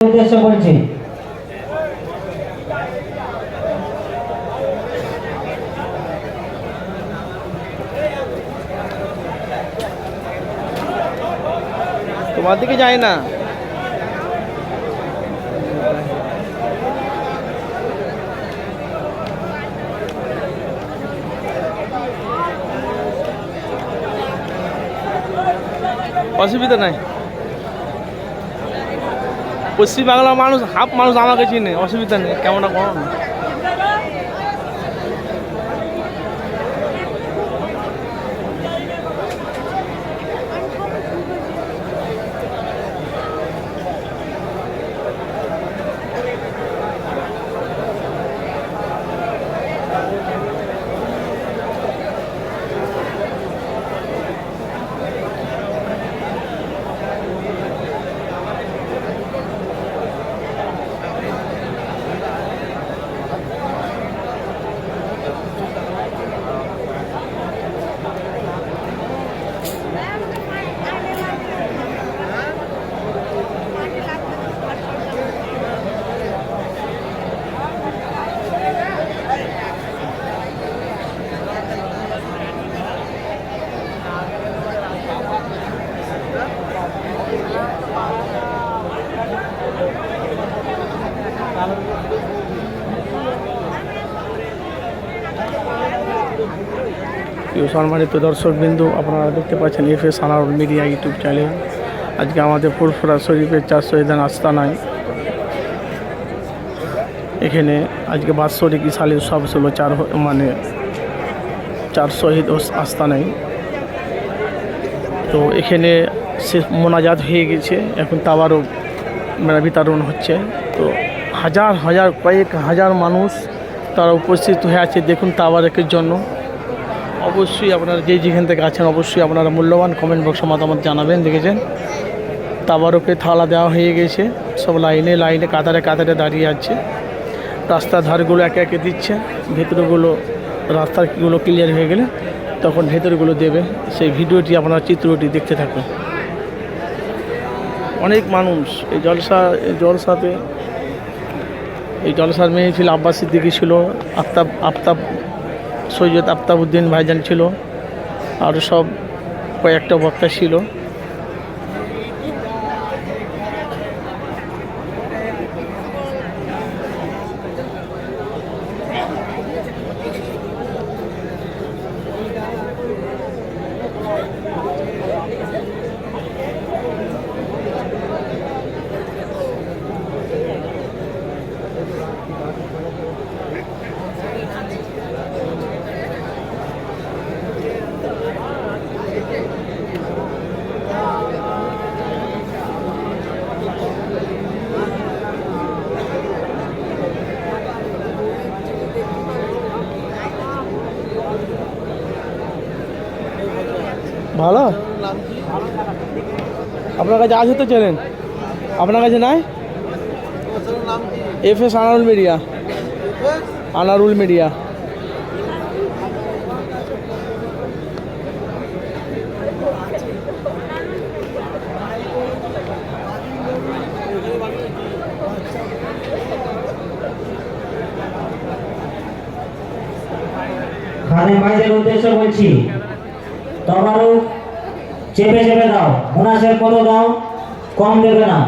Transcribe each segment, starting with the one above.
উদ্দেশ্য বলছি তোমার দিকে যায় না। অসুবিধা নাই। পশ্চিমবাংলার মানুষ হাফ মানুষ আমাকে চিনে, অসুবিধা নেই। কেমন করো না। সম্মানিত দর্শকবৃন্দ, আপনারা দেখতে পাচ্ছেন FS Anarul media YouTube channel. আজকে আমাদের ফুরফুরা শরীফের 4 শহীদান আস্তানায় এখানে আজকে বাৎসরিক ইসালি উৎসব ছিল। 4 শহীদ আস্তানায়। তো এখানে মোনাজাত হয়ে গেছে, এখন তাবারও বিতরণ হচ্ছে। তো কয়েক হাজার মানুষ তারা উপস্থিত হয়ে আছে দেখুন তাবারকের জন্য। অবশ্যই আপনারা যেখান থেকে আছেন অবশ্যই আপনারা মূল্যবান কমেন্ট বক্সে মতামত জানাবেন। দেখেছেন তাবারকে থালা দেওয়া হয়ে গেছে, সব লাইনে কাতারে দাঁড়িয়ে আছে। রাস্তার ধারগুলো একে একে দিচ্ছে, ভেতরগুলো রাস্তাগুলো ক্লিয়ার হয়ে গেলে তখন ভেতরগুলো দেবে। সেই ভিডিওটি আপনারা চিত্রটি দেখতে থাকুন। অনেক মানুষ এই জলসার মেহফিল আব্বাস সিদ্দিকী ছিল, সৈয়দ আফতাবউদ্দিন ভাইজান ছিল, আরও সব কয়েকটা বক্তা ছিল। ভালো আপনার কাছে আছে তো চ্যানেল? আপনার কাছে নাই? FS Anarul media. খাদেম ভাইদের উদ্দেশ্য বলছি, তবারক চেপে দাও, মুনাসের কত দাও, কম দেবে না।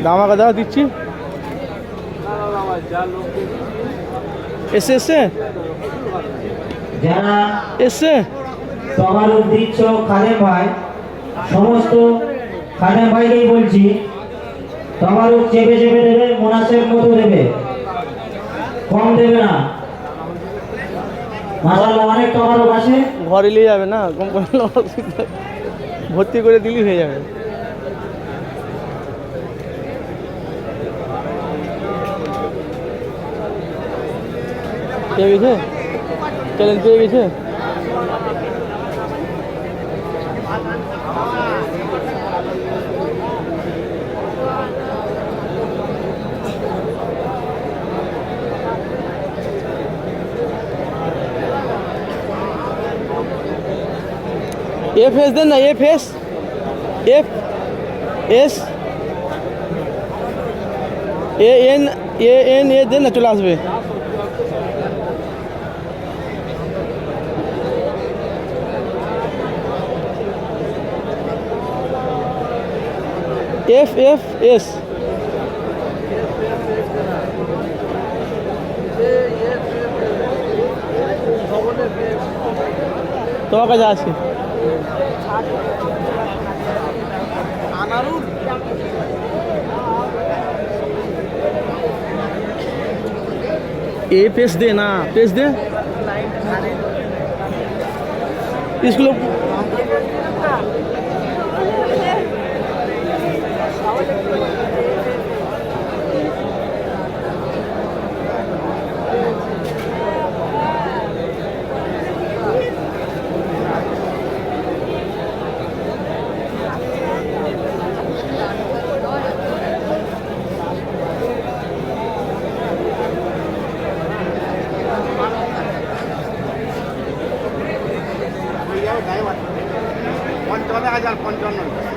দামাকা দাও দিচ্ছি। এসে যারা এসে তবারক দিচ্ছ খাদেম ভাই, সমস্ত খাদেম ভাইকেই বলছি তবারক চেপে দেবে, মুনাসের কত দেবে, কম দেবে না। মাশাআল্লাহ অনেক তবারক আছে, ঘরে নিয়ে যাবে না, কম করে ভর্তি করে দিলেই হয়ে যাবে। পেয়ে গেছে চ্যালেঞ্জ, পেয়ে গেছে। এফএস দেন না, FS F S A N A দেন না চলে আসবে। এফ এফ এস তোমার কাছে আছে। ए पेज दे ना, पेज दे इसको। পঞ্চান্ন হাজার 55